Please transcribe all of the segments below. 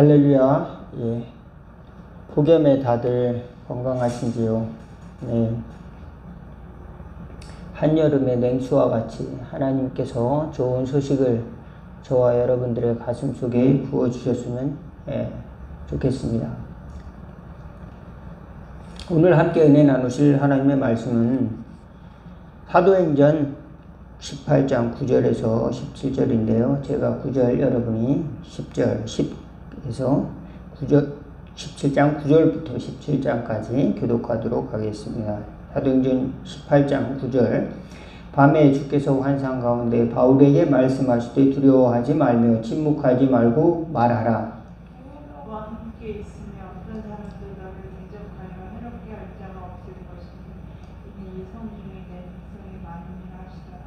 할렐루야. 예. 폭염에 다들 건강하신지요? 네. 한여름의 냉수와 같이 하나님께서 좋은 소식을 저와 여러분들의 가슴 속에 부어주셨으면 좋겠습니다. 오늘 함께 은혜 나누실 하나님의 말씀은 사도행전 18장 9절에서 17절인데요. 제가 9절, 여러분이 10절, 10에서 9절, 17장 9절부터 17장까지 교독하도록 하겠습니다. 사도행전 18장 9절. 밤에 주께서 환상 가운데 바울에게 말씀하시되 두려워하지 말며 침묵하지 말고 말하라. 너와 함께 있으며 어떤 사람도 너를 대적하여 해롭게 할 자가 없을 것이니 이는 이 성중에 내 백성이 많음이라 하시더라.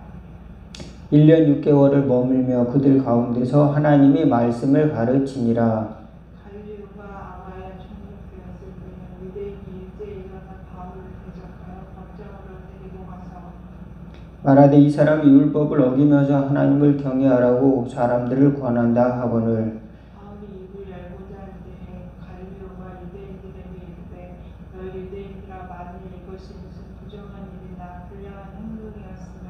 1년 6개월을 머물며 그들 가운데서 하나님의 말씀을 가르치니라. 갈리오가 아바야 총독되었을 때는 유대인이 일제히 일어나 바울을 대적하여 법정으로 데리고 가서 말하되 이 사람이 율법을 어기면서 하나님을 경외하라고 사람들을 권한다 하거늘. 바울이 입을 열고자 할 때에 갈리오가 유대인들에게 이르되 너 유대인들아 만일 이것이 무슨 부정한 일이나 불량한 행동이었으면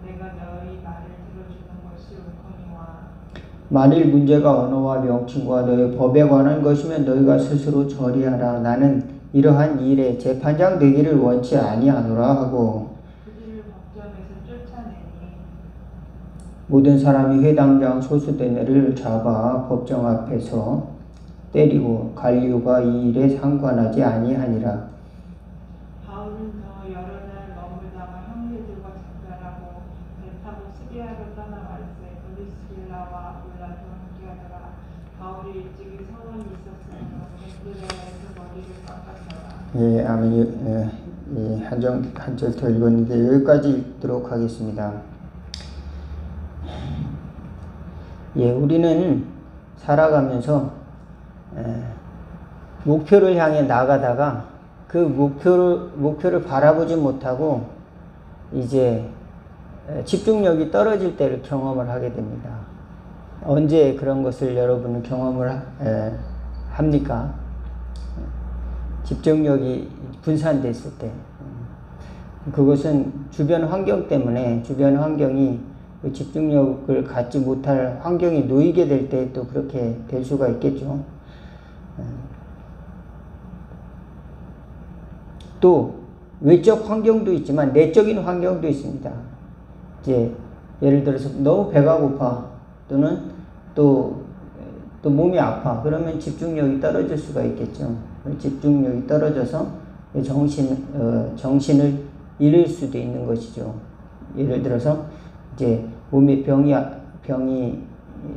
내가 너희 말을 들어주는 것이 옳거니와 만일 문제가 언어와 명칭과 너희 법에 관한 것이면 너희가 스스로 처리하라. 나는 이러한 일에 재판장 되기를 원치 아니하노라 하고 그들을 법정에서 쫓아내니 모든 사람이 회당장 소수대네를 잡아 법정 앞에서 때리고 갈리오가 이 일에 상관하지 아니하니라. 바울은 더 여러 날 머물다가 형제들과 작별하고 배 타고 시리아로 떠나갈새 브리스길라와 아굴라도 함께하더라. 바울이 일찍이 서원이 있었으므로 갱드레아에서 머리를 깎았더라. 예, 아멘. 한 절 더 읽었는데 여기까지 읽도록 하겠습니다. 예, 우리는 살아가면서 목표를 향해 나가다가 그 목표를 바라보지 못하고 이제 집중력이 떨어질 때를 경험을 하게 됩니다. 언제 그런 것을 여러분은 경험을 합니까? 집중력이 분산됐을 때. 그것은 주변 환경 때문에 주변 환경이 그 집중력을 갖지 못할 환경에 놓이게 될 때 또 그렇게 될 수가 있겠죠. 또 외적 환경도 있지만 내적인 환경도 있습니다. 이제 예를 들어서 너무 배가 고파 또는 또 몸이 아파. 그러면 집중력이 떨어질 수가 있겠죠. 집중력이 떨어져서 정신을 잃을 수도 있는 것이죠. 예를 들어서 이제 몸에 병이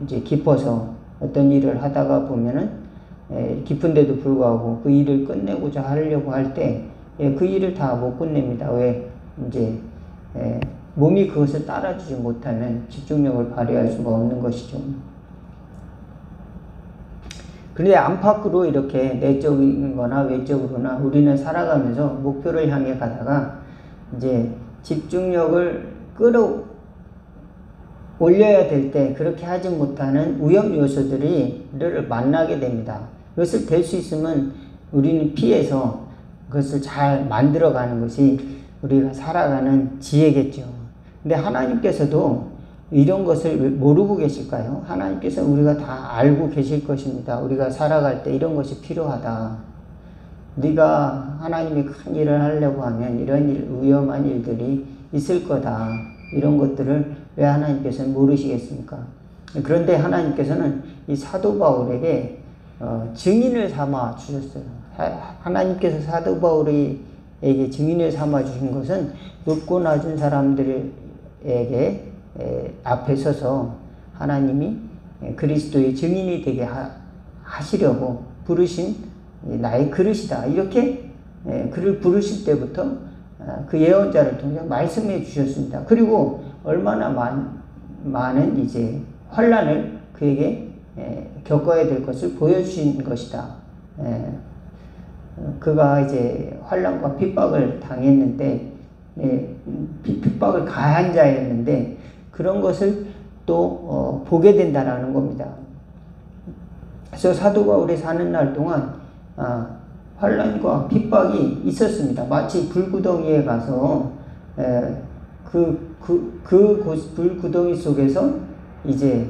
이제 깊어서 어떤 일을 하다가 보면은 깊은데도 불구하고 그 일을 끝내고자 하려고 할 때 그 일을 다 못 끝냅니다. 왜? 이제 몸이 그것을 따라주지 못하면 집중력을 발휘할 수가 없는 것이죠. 그런데 안팎으로 이렇게 내적인 거나 외적으로나 우리는 살아가면서 목표를 향해 가다가 이제 집중력을 끌어올려야 될 때 그렇게 하지 못하는 위험 요소들을 만나게 됩니다. 그것을 될 수 있으면 우리는 피해서 그것을 잘 만들어가는 것이 우리가 살아가는 지혜겠죠. 근데 하나님께서도 이런 것을 모르고 계실까요? 하나님께서 우리가 다 알고 계실 것입니다. 우리가 살아갈 때 이런 것이 필요하다. 네가 하나님이 큰 일을 하려고 하면 이런 위험한 일들이 있을 거다. 이런 것들을 왜 하나님께서는 모르시겠습니까? 그런데 하나님께서는 이 사도 바울에게 증인을 삼아 주셨어요. 하나님께서 사도 바울에게 증인을 삼아 주신 것은 높고 낮은 사람들에게 앞에 서서 하나님이 그리스도의 증인이 되게 하시려고 부르신 나의 그릇이다. 이렇게 그를 부르실 때부터 그 예언자를 통해 말씀해 주셨습니다. 그리고 얼마나 많은 이제 환난을 그에게 겪어야 될 것을 보여주신 것이다. 그가 이제 환난과 핍박을 당했는데 핍박을 가한 자였는데 그런 것을 또 보게 된다라는 겁니다. 그래서 사도 바울이 사는 날 동안 환난과 핍박이 있었습니다. 마치 불구덩이에 가서 불구덩이 속에서 이제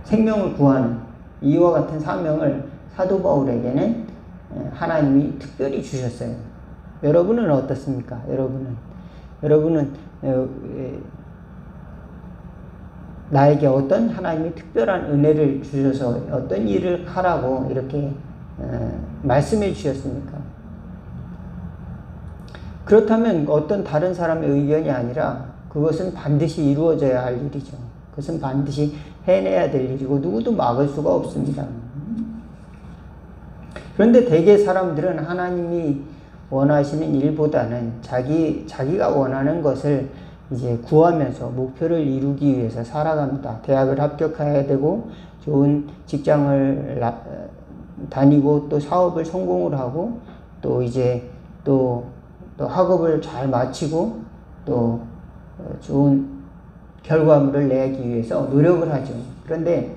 생명을 구하는 이와 같은 사명을 사도 바울에게는 하나님이 특별히 주셨어요. 여러분은 어떻습니까? 여러분은 나에게 어떤 하나님이 특별한 은혜를 주셔서 어떤 일을 하라고 이렇게 말씀해 주셨습니까? 그렇다면 어떤 다른 사람의 의견이 아니라 그것은 반드시 이루어져야 할 일이죠. 그것은 반드시 해내야 될 일이고 누구도 막을 수가 없습니다. 그런데 대개 사람들은 하나님이 원하시는 일보다는 자기가 원하는 것을 이제 구하면서 목표를 이루기 위해서 살아갑니다. 대학을 합격해야 되고 좋은 직장을 다니고 또 사업을 성공을 하고 또 이제 또 학업을 잘 마치고 또 좋은 결과물을 내기 위해서 노력을 하죠. 그런데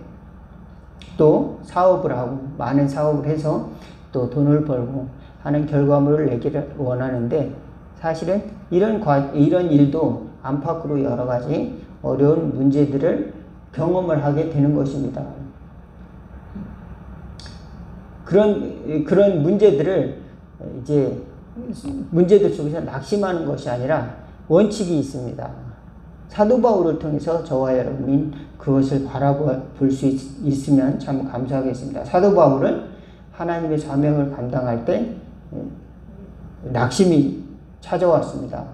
또 사업을 하고 많은 사업을 해서 또 돈을 벌고 하는 결과물을 내기를 원하는데 사실은 이런 일도 안팎으로 여러 가지 어려운 문제들을 경험을 하게 되는 것입니다. 그런 문제들을 이제 문제들 속에서 낙심하는 것이 아니라 원칙이 있습니다. 사도 바울을 통해서 저와 여러분이 그것을 바라볼 수 있으면 참 감사하겠습니다. 사도 바울은 하나님의 사명을 감당할 때 낙심이 찾아왔습니다.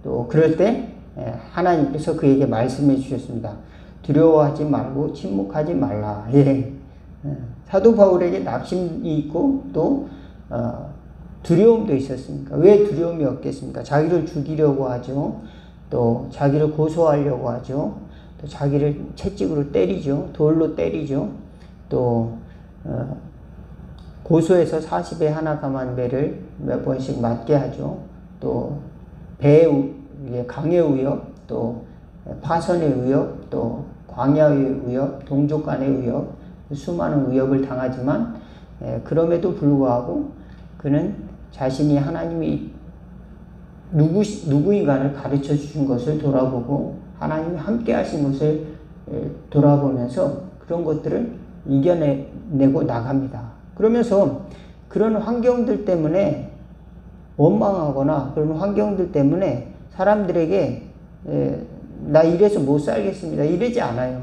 또 그럴 때 하나님께서 그에게 말씀해 주셨습니다. 두려워하지 말고 침묵하지 말라. 사도 바울에게 낙심이 있고 또 두려움도 있었습니까? 왜 두려움이 없겠습니까? 자기를 죽이려고 하죠. 또 자기를 고소하려고 하죠. 또 자기를 채찍으로 때리죠. 돌로 때리죠. 또 고소해서 40에 하나 감한 배를 몇 번씩 맞게 하죠. 또 강의 위협, 또 파선의 위협, 또 광야의 위협, 동족 간의 위협, 수많은 위협을 당하지만 그럼에도 불구하고 그는 자신이 하나님이 누구인가를 가르쳐 주신 것을 돌아보고 하나님이 함께 하신 것을 돌아보면서 그런 것들을 이겨내고 나갑니다. 그러면서 그런 환경들 때문에 원망하거나 그런 환경들 때문에 사람들에게 나 이래서 못 살겠습니다. 이러지 않아요.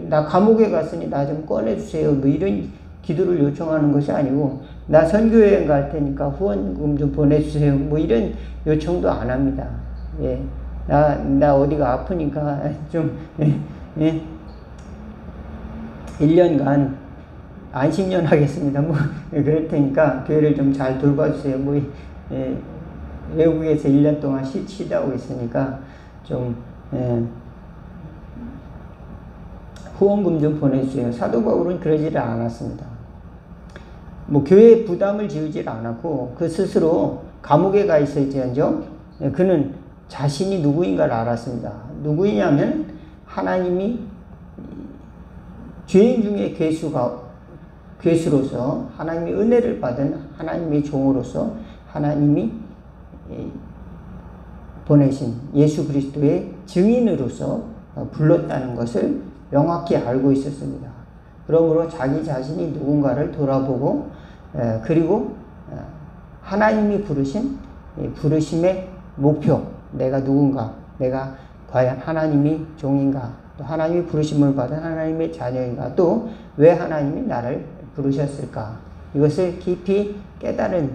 나 감옥에 갔으니 나 좀 꺼내주세요. 뭐 이런 기도를 요청하는 것이 아니고 나 선교여행 갈 테니까 후원금 좀 보내주세요. 뭐 이런 요청도 안 합니다. 예. 나 어디가 아프니까 좀 1년간 안식년 하겠습니다. 뭐 그럴 테니까 교회를 좀 잘 돌봐주세요. 뭐 외국에서 1년 동안 쉬다고 있으니까 좀 후원금 좀 보내주세요. 사도 바울은 그러지를 않았습니다. 뭐 교회에 부담을 지우질 않았고 그 스스로 감옥에 가 있을지언정 그는 자신이 누구인가를 알았습니다. 누구이냐면 하나님이 죄인 중에 괴수로서 하나님의 은혜를 받은 하나님의 종으로서 하나님이 보내신 예수 그리스도의 증인으로서 불렀다는 것을 명확히 알고 있었습니다. 그러므로 자기 자신이 누군가를 돌아보고 그리고 하나님이 부르신 부르심의 목표, 내가 누군가, 내가 과연 하나님이 종인가, 또 하나님이 부르심을 받은 하나님의 자녀인가, 또 왜 하나님이 나를 부르셨을까, 이것을 깊이 깨달은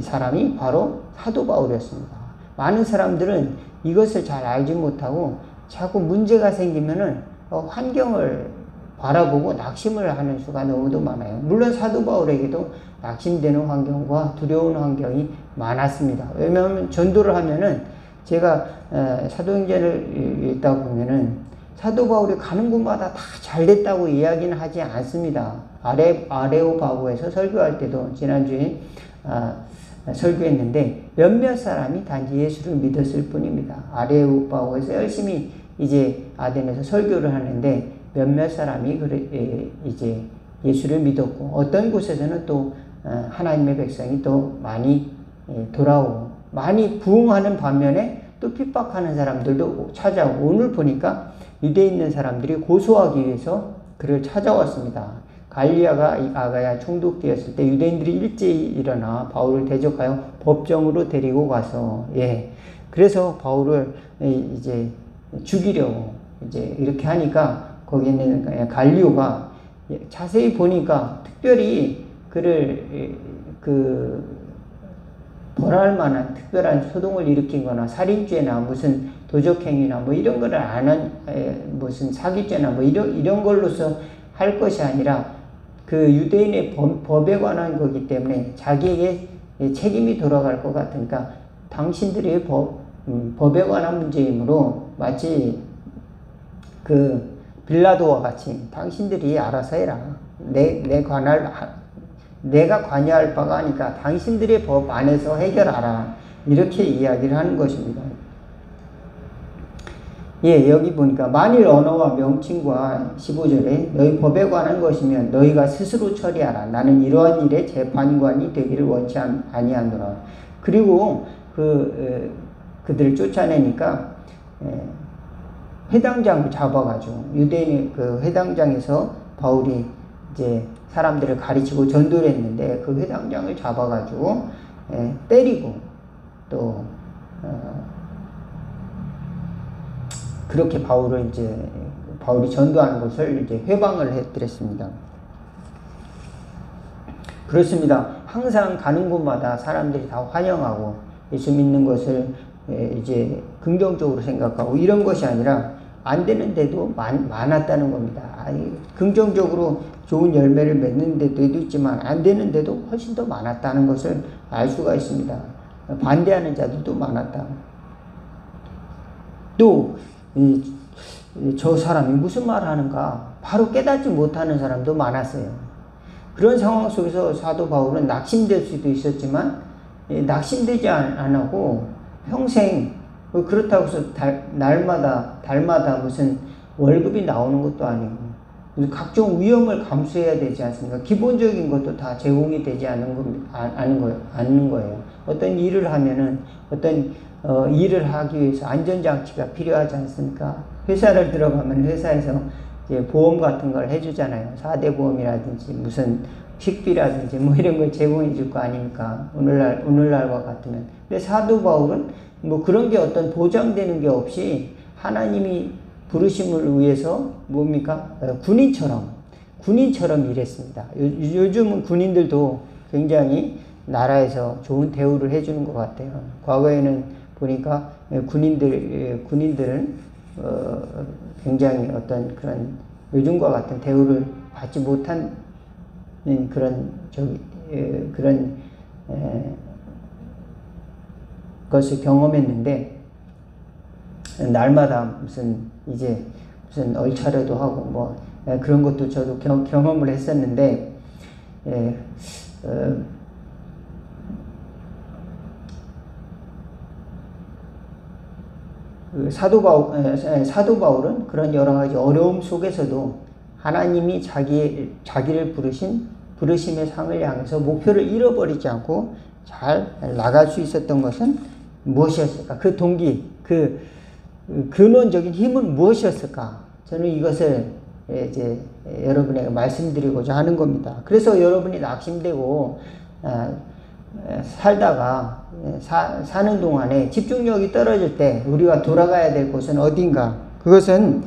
사람이 바로 사도 바울이었습니다. 많은 사람들은 이것을 잘 알지 못하고 자꾸 문제가 생기면은 환경을 바라보고 낙심을 하는 수가 너무도 많아요. 물론 사도 바울에게도 낙심되는 환경과 두려운 환경이 많았습니다. 왜냐하면 전도를 하면은 제가 사도행전을 읽다 보면은 사도 바울이 가는 곳마다 다 잘됐다고 이야기는 하지 않습니다. 아레오바고에서 설교할 때도 지난주에 설교했는데 몇몇 사람이 단지 예수를 믿었을 뿐입니다. 아레오바고에서 열심히 이제 아덴에서 설교를 하는데 몇몇 사람이 이제 예수를 믿었고, 어떤 곳에서는 또 하나님의 백성이 또 많이 돌아오고, 많이 부흥하는 반면에 또 핍박하는 사람들도 찾아오고, 오늘 보니까 유대에 있는 사람들이 고소하기 위해서 그를 찾아왔습니다. 갈리아가 아가야 총독되었을 때 유대인들이 일제히 일어나 바울을 대적하여 법정으로 데리고 가서, 그래서 바울을 이제 죽이려고 이제 이렇게 하니까, 거기는 갈리오가 자세히 보니까 특별히 그를 벌할 만한 특별한 소동을 일으킨 거나 살인죄나 무슨 도적행위나 뭐 이런 거를 안 한, 무슨 사기죄나 뭐 이런 걸로서 할 것이 아니라 그 유대인의 법에 관한 거기 때문에 자기에게 책임이 돌아갈 것 같으니까, 당신들의 법에 관한 문제이므로 마치 그 빌라도와 같이 당신들이 알아서 해라. 내가 관여할 바가 아니까 당신들의 법 안에서 해결하라. 이렇게 이야기를 하는 것입니다. 여기 보니까 만일 언어와 명칭과 15절에 너희 법에 관한 것이면 너희가 스스로 처리하라. 나는 이러한 일에 재판관이 되기를 원치 아니하노라. 그리고 그들을 쫓아내니까 회당장을 잡아가지고, 유대인의 그 회당장에서 바울이 이제 사람들을 가르치고 전도를 했는데, 그 회당장을 잡아가지고 때리고 또 그렇게 바울이 전도하는 것을 이제 회방을 해드렸습니다. 그렇습니다. 항상 가는 곳마다 사람들이 다 환영하고 예수 믿는 것을 이제 긍정적으로 생각하고 이런 것이 아니라 안 되는데도 많았다는 겁니다. 긍정적으로 좋은 열매를 맺는 데도 있지만 안 되는데도 훨씬 더 많았다는 것을 알 수가 있습니다. 반대하는 자들도 많았다. 또 저 사람이 무슨 말 하는가 바로 깨닫지 못하는 사람도 많았어요. 그런 상황 속에서 사도 바울은 낙심될 수도 있었지만 낙심되지 않고 평생, 그렇다고 해서 달마다 무슨 월급이 나오는 것도 아니고 각종 위험을 감수해야 되지 않습니까? 기본적인 것도 다 제공이 되지 않는 거예요. 어떤 일을 하면은 일을 하기 위해서 안전장치가 필요하지 않습니까? 회사를 들어가면 회사에서 이제 보험 같은 걸 해주잖아요. 4대 보험이라든지 무슨 식비라든지 뭐 이런 걸 제공해 줄 거 아닙니까? 오늘날과 같으면. 근데 사도 바울은 뭐 그런 게 어떤 보장되는 게 없이 하나님이 부르심을 위해서 뭡니까? 군인처럼 일했습니다. 요즘은 군인들도 굉장히 나라에서 좋은 대우를 해주는 것 같아요. 과거에는 보니까 군인들은 굉장히 어떤 그런 요즘과 같은 대우를 받지 못하는 그런 것을 경험했는데, 날마다 무슨 얼차려도 하고 뭐 그런 것도 저도 경험을 했었는데, 사도 바울은 그런 여러 가지 어려움 속에서도 하나님이 자기를 부르심의 상을 향해서 목표를 잃어버리지 않고 잘 나갈 수 있었던 것은 무엇이었을까? 그 동기, 그 근원적인 힘은 무엇이었을까? 저는 이것을 이제 여러분에게 말씀드리고자 하는 겁니다. 그래서 여러분이 낙심되고 살다가 사는 동안에 집중력이 떨어질 때 우리가 돌아가야 될 곳은 어딘가? 그것은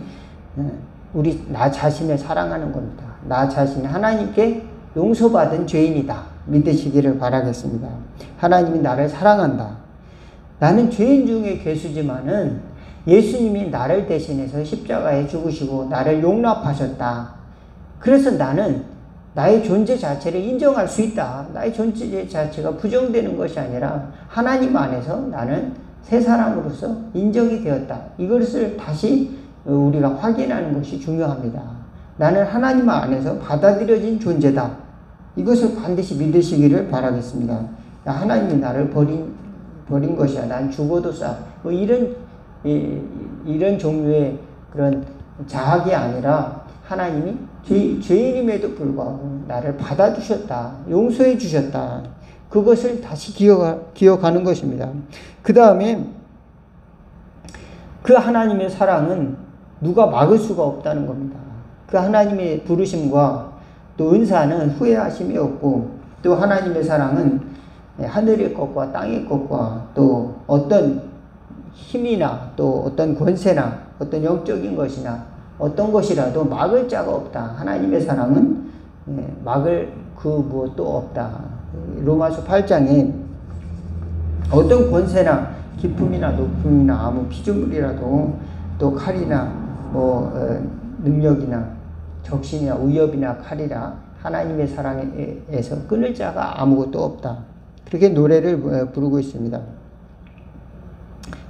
나 자신을 사랑하는 겁니다. 나 자신이 하나님께 용서받은 죄인이다 믿으시기를 바라겠습니다. 하나님이 나를 사랑한다. 나는 죄인 중에 괴수지만은 예수님이 나를 대신해서 십자가에 죽으시고 나를 용납하셨다. 그래서 나는 나의 존재 자체를 인정할 수 있다. 나의 존재 자체가 부정되는 것이 아니라 하나님 안에서 나는 새 사람으로서 인정이 되었다. 이것을 다시 우리가 확인하는 것이 중요합니다. 나는 하나님 안에서 받아들여진 존재다. 이것을 반드시 믿으시기를 바라겠습니다. 하나님이 나를 버린 것이야. 난 죽어도 싸. 이런 종류의 그런 자학이 아니라 하나님이 죄인임에도 불구하고 나를 받아주셨다. 용서해 주셨다. 그것을 다시 기억하는 것입니다. 그 다음에 그 하나님의 사랑은 누가 막을 수가 없다는 겁니다. 그 하나님의 부르심과 또 은사는 후회하심이 없고, 또 하나님의 사랑은 하늘의 것과 땅의 것과 또 어떤 힘이나 또 어떤 권세나 어떤 영적인 것이나 어떤 것이라도 막을 자가 없다. 하나님의 사랑은 막을 그 무엇도 없다. 로마서 8장에 어떤 권세나 기품이나 높음이나 아무 피조물이라도 또 칼이나 능력이나 적신이나 위협이나 칼이라 하나님의 사랑에서 끊을 자가 아무것도 없다. 그렇게 노래를 부르고 있습니다.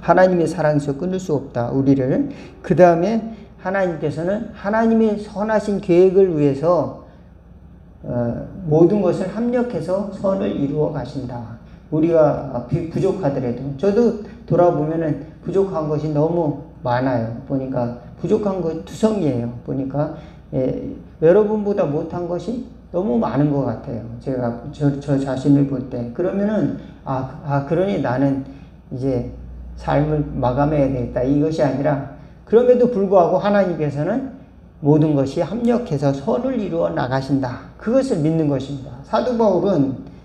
하나님의 사랑에서 끊을 수 없다. 우리를. 그 다음에 하나님께서는 하나님의 선하신 계획을 위해서 모든 것을 합력해서 선을 이루어 가신다. 우리가 부족하더라도, 저도 돌아보면은 부족한 것이 너무 많아요. 보니까 부족한 것 투성이에요. 보니까 여러분보다 못한 것이 너무 많은 것 같아요. 제가 저 자신을 볼 때. 그러면은 그러니 나는 이제 삶을 마감해야 되겠다. 이것이 아니라, 그럼에도 불구하고 하나님께서는 모든 것이 합력해서 선을 이루어 나가신다. 그것을 믿는 것입니다. 사도 바울은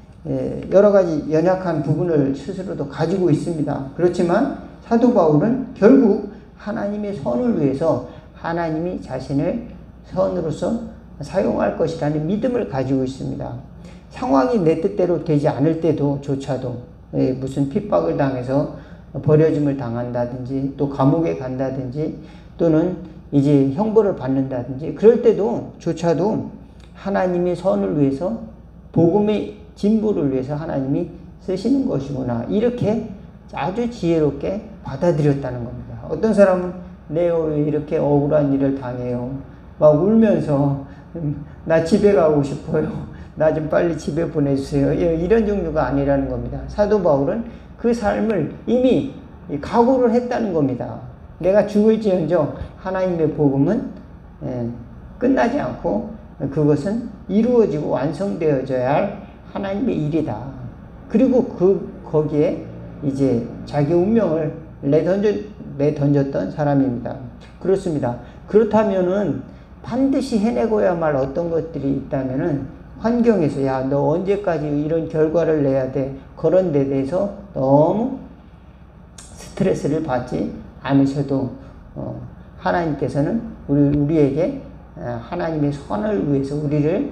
여러 가지 연약한 부분을 스스로도 가지고 있습니다. 그렇지만 사도 바울은 결국 하나님의 선을 위해서 하나님이 자신을 선으로서 사용할 것이라는 믿음을 가지고 있습니다. 상황이 내 뜻대로 되지 않을 때조차도 무슨 핍박을 당해서 버려짐을 당한다든지 또 감옥에 간다든지 또는 이제 형벌을 받는다든지 그럴 때조차도 하나님의 선을 위해서, 복음의 진보를 위해서 하나님이 쓰시는 것이구나, 이렇게 아주 지혜롭게 받아들였다는 겁니다. 어떤 사람은 내가 왜 이렇게 억울한 일을 당해요, 막 울면서 나 집에 가고 싶어요, 나 좀 빨리 집에 보내주세요, 이런 종류가 아니라는 겁니다. 사도 바울은 그 삶을 이미 각오를 했다는 겁니다. 내가 죽을지언정 하나님의 복음은 끝나지 않고 그것은 이루어지고 완성되어져야 할 하나님의 일이다. 그리고 거기에 이제 자기 운명을 내던졌던 사람입니다. 그렇습니다. 그렇다면은 반드시 해내고야 말 어떤 것들이 있다면은 환경에서 너 언제까지 이런 결과를 내야 돼, 그런 데 대해서 너무 스트레스를 받지 않으셔도 하나님께서는 우리에게 하나님의 선을 위해서 우리를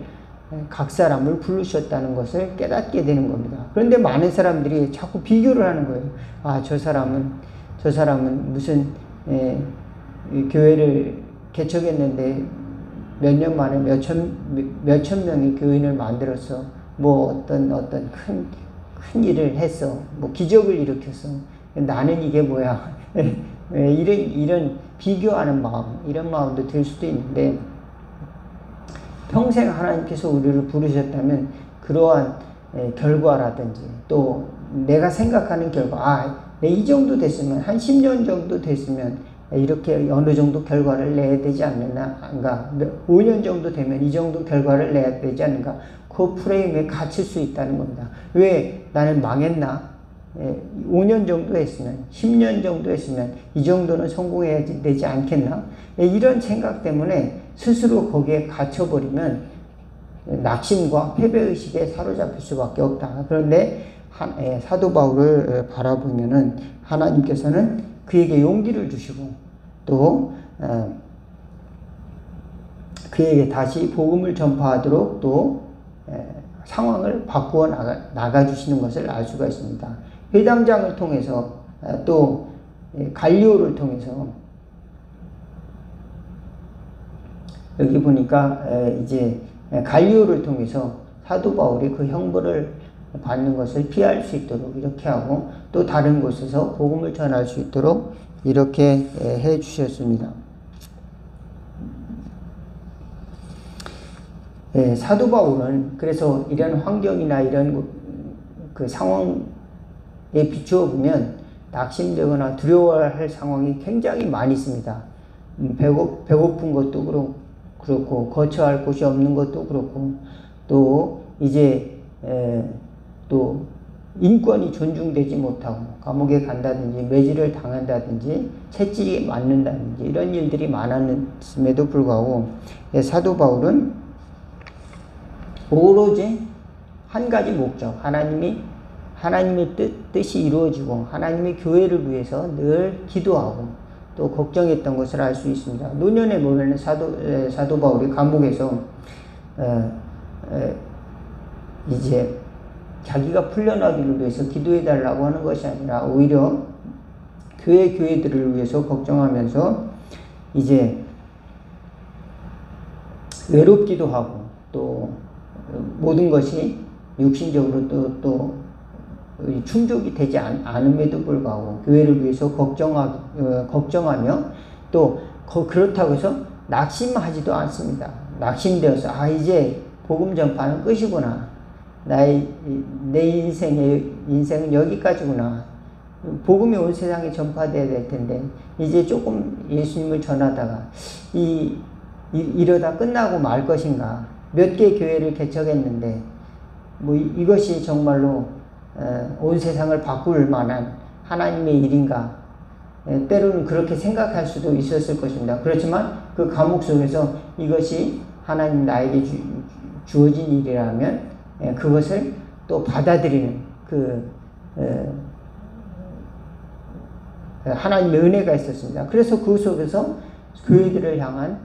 각 사람을 부르셨다는 것을 깨닫게 되는 겁니다. 그런데 많은 사람들이 자꾸 비교를 하는 거예요. 저 사람은 무슨 교회를 개척했는데 몇 년 만에 몇천 명의 교인을 만들었어. 어떤 큰 일을 했어. 기적을 일으켰어. 나는 이게 뭐야. 이런 비교하는 마음, 이런 마음도 들 수도 있는데, 평생 하나님께서 우리를 부르셨다면 그러한 결과라든지 또 내가 생각하는 결과, 내 이 정도 됐으면, 한 10년 정도 됐으면 이렇게 어느 정도 결과를 내야 되지 않는가, 5년 정도 되면 이 정도 결과를 내야 되지 않는가, 그 프레임에 갇힐 수 있다는 겁니다. 왜 나는 망했나? 5년 정도 했으면, 10년 정도 했으면 이 정도는 성공해야 되지 않겠나? 이런 생각 때문에 스스로 거기에 갇혀버리면 낙심과 패배의식에 사로잡힐 수밖에 없다. 그런데 사도 바울을 바라보면은 하나님께서는 그에게 용기를 주시고 또 그에게 다시 복음을 전파하도록 또 상황을 바꾸어 나가주시는 것을 알 수가 있습니다. 회당장을 통해서 또 갈리오를 통해서, 여기 보니까 이제 갈리오를 통해서 사도 바울이 그 형벌을 받는 것을 피할 수 있도록 이렇게 하고, 또 다른 곳에서 복음을 전할 수 있도록 이렇게 해 주셨습니다. 사도 바울은 그래서 이런 환경이나 이런 그 상황에 비추어 보면 낙심되거나 두려워할 상황이 굉장히 많이 있습니다. 배고픈 것도 그렇고, 그렇고 거처할 곳이 없는 것도 그렇고 또 이제 또 인권이 존중되지 못하고 감옥에 간다든지 매질을 당한다든지 채찍에 맞는다든지 이런 일들이 많았음에도 불구하고 사도 바울은 오로지 한 가지 목적, 하나님의 뜻이 이루어지고 하나님의 교회를 위해서 늘 기도하고 또 걱정했던 것을 알 수 있습니다. 노년에 보면 사도 바울이 감옥에서 이제 자기가 풀려나기를 위해서 기도해달라고 하는 것이 아니라 오히려 교회들을 위해서 걱정하면서 이제 외롭기도 하고 또 모든 것이 육신적으로 또 충족이 되지 않음에도 불구하고 교회를 위해서 걱정하며 또 그렇다고 해서 낙심하지도 않습니다. 낙심되어서 이제 복음 전파는 끝이구나. 내 인생은 여기까지구나. 복음이 온 세상에 전파되어야 될 텐데 이제 조금 예수님을 전하다가 이러다 끝나고 말 것인가. 몇 개 교회를 개척했는데 뭐 이것이 정말로 온 세상을 바꿀 만한 하나님의 일인가. 때로는 그렇게 생각할 수도 있었을 것입니다. 그렇지만 그 감옥 속에서 이것이 하나님 나에게 주어진 일이라면 그것을 또 받아들이는 하나님의 은혜가 있었습니다. 그래서 그 속에서 교회들을 향한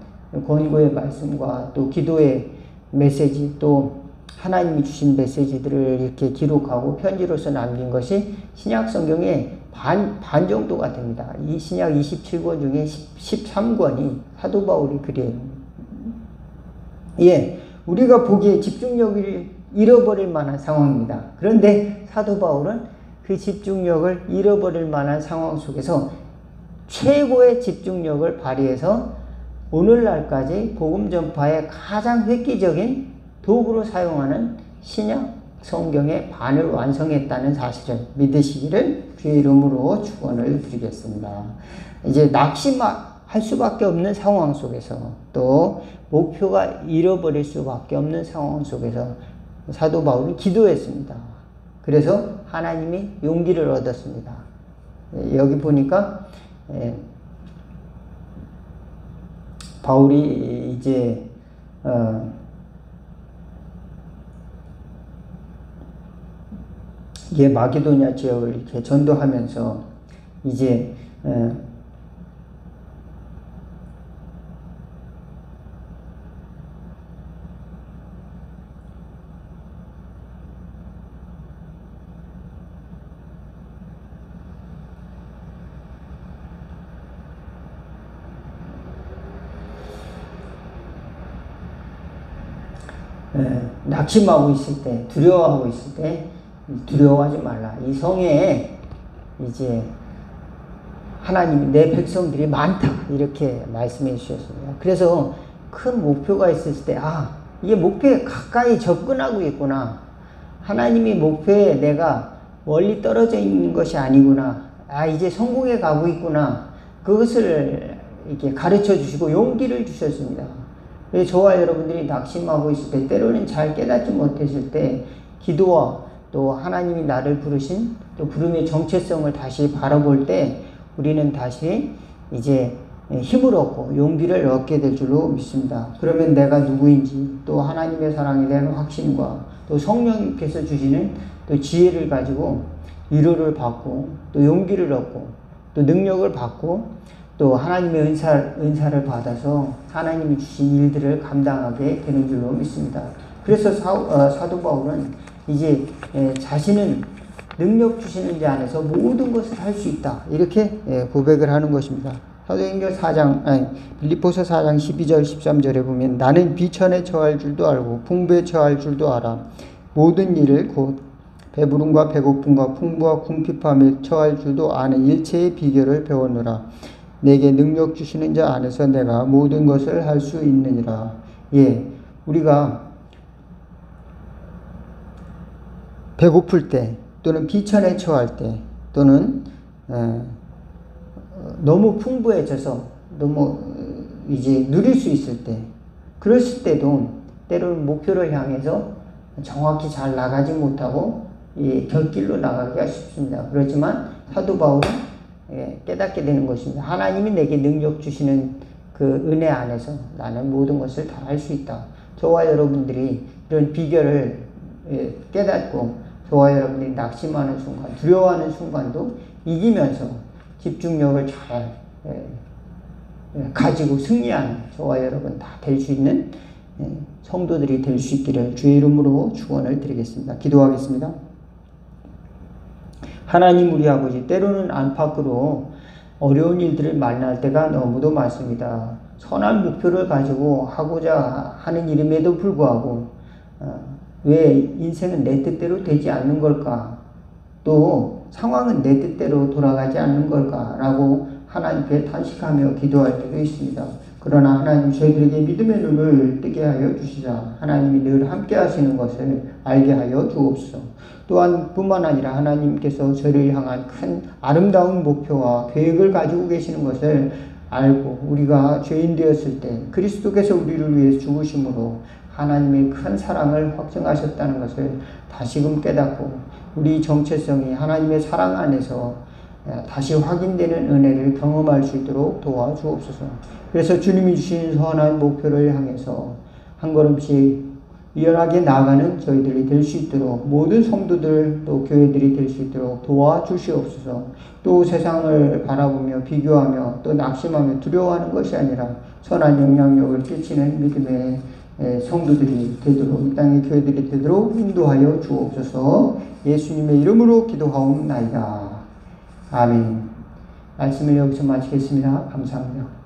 권고의 말씀과 또 기도의 메시지 또 하나님이 주신 메시지들을 이렇게 기록하고 편지로서 남긴 것이 신약 성경의 반 정도가 됩니다. 이 신약 27권 중에 13권이 사도 바울의 글이에요. 우리가 보기에 집중력을 잃어버릴 만한 상황입니다. 그런데 사도 바울은 그 집중력을 잃어버릴 만한 상황 속에서 최고의 집중력을 발휘해서 오늘날까지 복음 전파의 가장 획기적인 도구로 사용하는 신약 성경의 반을 완성했다는 사실을 믿으시기를 주의 이름으로 축원을 드리겠습니다. 이제 낙심할 수밖에 없는 상황 속에서 또 목표가 잃어버릴 수밖에 없는 상황 속에서 사도 바울은 기도했습니다. 그래서 하나님이 용기를 얻었습니다. 여기 보니까 바울이 이제 마게도냐 지역을 이렇게 전도하면서 이제 낙심하고 있을 때, 두려워하고 있을 때 두려워하지 말라. 이 성에 이제 하나님이 내 백성들이 많다 이렇게 말씀해 주셨습니다. 그래서 큰 목표가 있을 때 이게 목표에 가까이 접근하고 있구나. 하나님이 목표에 내가 멀리 떨어져 있는 것이 아니구나. 이제 성공해 가고 있구나. 그것을 이렇게 가르쳐 주시고 용기를 주셨습니다. 저와 여러분들이 낙심하고 있을 때 때로는 잘 깨닫지 못했을 때 기도와 또 하나님이 나를 부르신 또 부름의 정체성을 다시 바라볼 때 우리는 다시 이제 힘을 얻고 용기를 얻게 될 줄로 믿습니다. 그러면 내가 누구인지 또 하나님의 사랑에 대한 확신과 또 성령님께서 주시는 또 지혜를 가지고 위로를 받고 또 용기를 얻고 또 능력을 받고 또 하나님의 은사를 받아서 하나님이 주신 일들을 감당하게 되는 줄로 믿습니다. 그래서 사도 바울은 이제 자신은 능력 주시는 자 안에서 모든 것을 할 수 있다 이렇게 고백을 하는 것입니다. 사도행전 빌립보서 4장 12절 13절에 보면 나는 비천에 처할 줄도 알고 풍부에 처할 줄도 알아 모든 일을 곧 배부름과 배고픔과 풍부와 궁핍함에 처할 줄도 아는 일체의 비결을 배웠노라. 내게 능력 주시는 자 안에서 내가 모든 것을 할 수 있느니라. 우리가 배고플 때 또는 비천에 처할 때 또는 너무 풍부해져서 너무 이제 누릴 수 있을 때 그랬을 때도 때로는 목표를 향해서 정확히 잘 나가지 못하고 곁길로 나가기가 쉽습니다. 그렇지만 사도 바울은 깨닫게 되는 것입니다. 하나님이 내게 능력 주시는 그 은혜 안에서 나는 모든 것을 다 할 수 있다. 저와 여러분들이 이런 비결을 깨닫고 저와 여러분들이 낙심하는 순간, 두려워하는 순간도 이기면서 집중력을 잘 가지고 승리하는 저와 여러분 다 될 수 있는 성도들이 될 수 있기를 주의 이름으로 축원을 드리겠습니다. 기도하겠습니다. 하나님 우리 아버지, 때로는 안팎으로 어려운 일들을 만날 때가 너무도 많습니다. 선한 목표를 가지고 하고자 하는 일임에도 불구하고 왜 인생은 내 뜻대로 되지 않는 걸까? 또 상황은 내 뜻대로 돌아가지 않는 걸까? 라고 하나님께 탄식하며 기도할 때도 있습니다. 그러나 하나님 저희들에게 믿음의 눈을 뜨게 하여 주시자. 하나님이 늘 함께 하시는 것을 알게 하여 주옵소서. 또한 뿐만 아니라 하나님께서 저를 향한 큰 아름다운 목표와 계획을 가지고 계시는 것을 알고 우리가 죄인 되었을 때 그리스도께서 우리를 위해 죽으심으로 하나님의 큰 사랑을 확증하셨다는 것을 다시금 깨닫고 우리 정체성이 하나님의 사랑 안에서 다시 확인되는 은혜를 경험할 수 있도록 도와주옵소서. 그래서 주님이 주신 선한 목표를 향해서 한 걸음씩 유연하게 나아가는 저희들이 될 수 있도록 모든 성도들 또 교회들이 될 수 있도록 도와주시옵소서. 또 세상을 바라보며 비교하며 또 낙심하며 두려워하는 것이 아니라 선한 영향력을 끼치는 믿음의 성도들이 되도록 이 땅의 교회들이 되도록 인도하여 주옵소서. 예수님의 이름으로 기도하옵나이다. 아멘. 말씀을 여기서 마치겠습니다. 감사합니다.